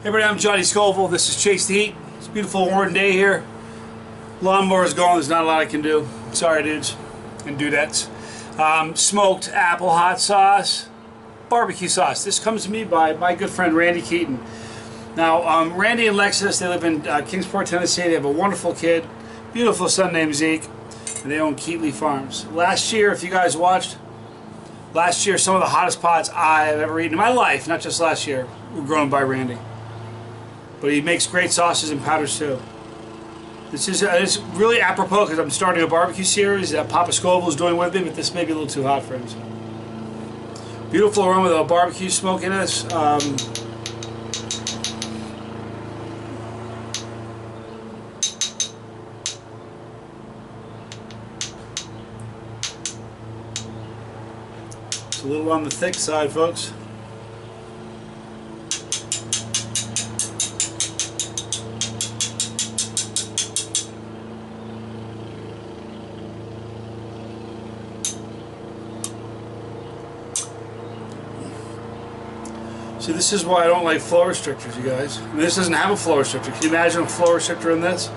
Hey everybody, I'm Johnny Scoville. This is Chasetheheat. It's a beautiful warm day here. Lawnmower's gone. There's not a lot I can do. Sorry, dudes and dudettes. Smoked apple hot sauce, barbecue sauce. This comes to me by my good friend Randy Keaton. Now, Randy and Lexus, they live in Kingsport, Tennessee. They have a wonderful kid, beautiful son named Zeke, and they own Keatley Farms. Last year, if you guys watched, last year some of the hottest pots I have ever eaten in my life, not just last year, were grown by Randy. But he makes great sauces and powders too. This is it's really apropos because I'm starting a barbecue series that Papa Scoville is doing with me, but this may be a little too hot for him. So. Beautiful aroma with a barbecue smokiness. It's a little on the thick side, folks. See, this is why I don't like flow restrictors, you guys. I mean, this doesn't have a flow restrictor. Can you imagine a flow restrictor in this?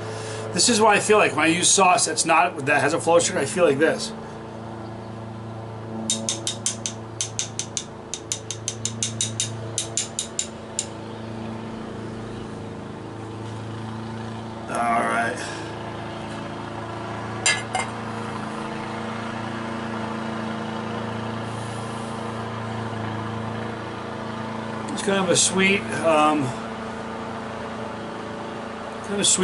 This is why I feel like when I use sauce that has a flow restrictor, I feel like this. Alright. It's kind of a sweet,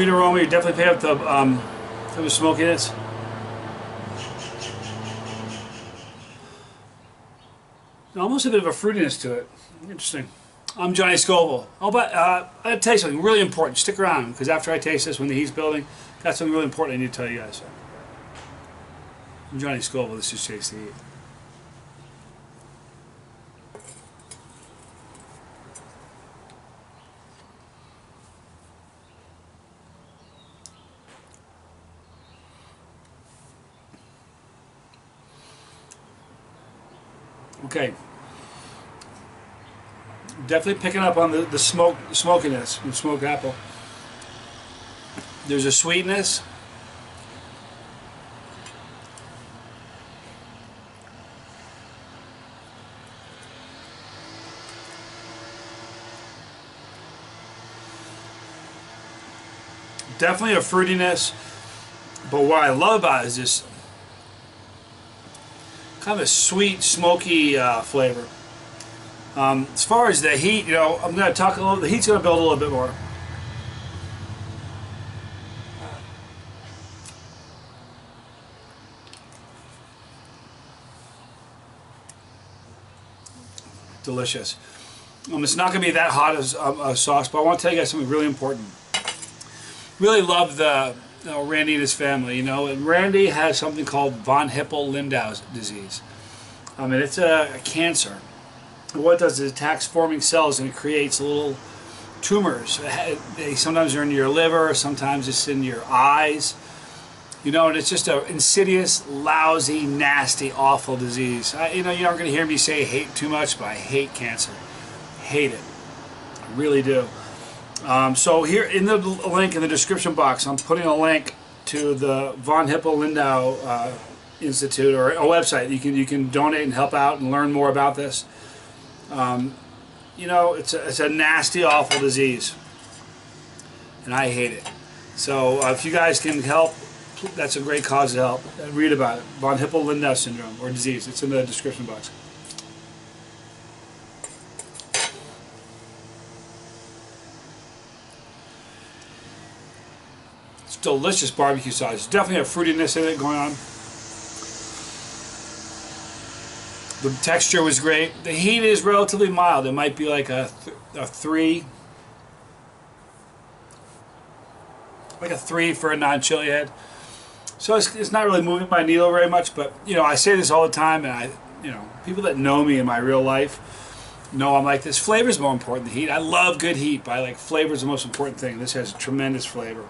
aroma. You definitely pick up the smokiness. Almost a bit of a fruitiness to it. Interesting. I'm Johnny Scoville. Oh, but I gotta tell you something really important. Stick around, because after I taste this, when the heat's building, got something really important I need to tell you guys. I'm Johnny Scoville. This is Chasetheheat. Okay, definitely picking up on the smokiness from smoked apple. There's a sweetness. Definitely a fruitiness, but what I love about it is this kind of a sweet, smoky flavor. As far as the heat, you know, I'm going to talk a little. The heat's going to build a little bit more. Delicious. It's not going to be that hot as a sauce, but I want to tell you guys something really important. Really love the Randy and his family, you know, and Randy has something called von Hippel-Lindau disease. I mean, it's a cancer. And what it does is it attacks forming cells and it creates little tumors. Sometimes they're in your liver, sometimes it's in your eyes, you know, and it's just an insidious, lousy, nasty, awful disease. You know, you're not going to hear me say hate too much, but I hate cancer. Hate it. I really do. So here in the link in the description box, I'm putting a link to the von Hippel-Lindau Institute, or a website. You can donate and help out and learn more about this. You know, it's a nasty, awful disease, and I hate it. So if you guys can help, that's a great cause to help. Read about it, von Hippel-Lindau syndrome or disease. It's in the description box. Delicious barbecue sauce. There's definitely a fruitiness in it going on. The texture was great. The heat is relatively mild. It might be like a 3. Like a 3 for a non-chili head. So it's not really moving my needle very much, but you know, I say this all the time, and you know, people that know me in my real life know I'm like this. Flavor is more important than heat. I love good heat, but I like flavor is the most important thing. This has tremendous flavor.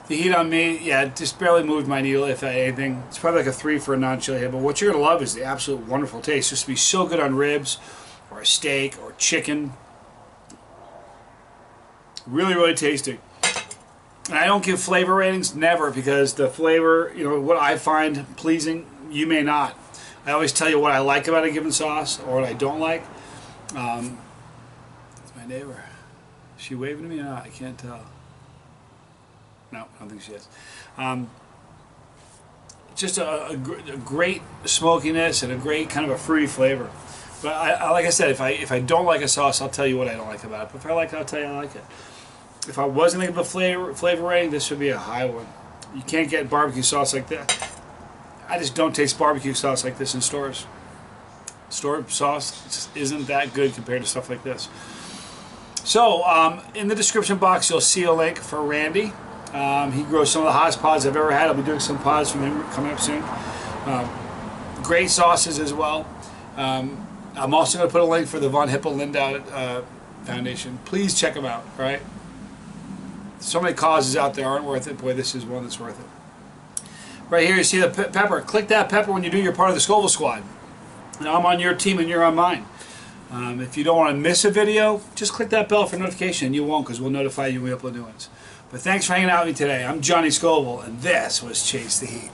The heat on me, yeah, it just barely moved my needle, if anything. It's probably like a 3 for a non-chili head, but what you're going to love is the absolute wonderful taste. Just to be so good on ribs, or a steak, or chicken. Really, really tasty. And I don't give flavor ratings, never, because the flavor, you know, what I find pleasing, you may not. I always tell you what I like about a given sauce or what I don't like. That's my neighbor. Is she waving to me or not? I can't tell. No, I don't think she is. Just a great smokiness and a great kind of a fruity flavor. But I like I said, if I don't like a sauce, I'll tell you what I don't like about it. But if I like it, I'll tell you I like it. If I wasn't going to give a flavor rating, this would be a high one. You can't get barbecue sauce like that. I just don't taste barbecue sauce like this in stores. Store sauce just isn't that good compared to stuff like this. So, in the description box, you'll see a link for Randy. He grows some of the hottest pods I've ever had. I'll be doing some pods from him coming up soon. Great sauces as well. I'm also going to put a link for the Von Hippel Lindau Foundation. Please check them out, all right? So many causes out there aren't worth it. Boy, this is one that's worth it. Right here you see the pepper. Click that pepper when you do your part of the Scoville Squad. And I'm on your team and you're on mine. If you don't want to miss a video, just click that bell for notification. You won't, because we'll notify you when we upload new ones. But thanks for hanging out with me today. I'm Johnny Scoville, and this was Chase the Heat.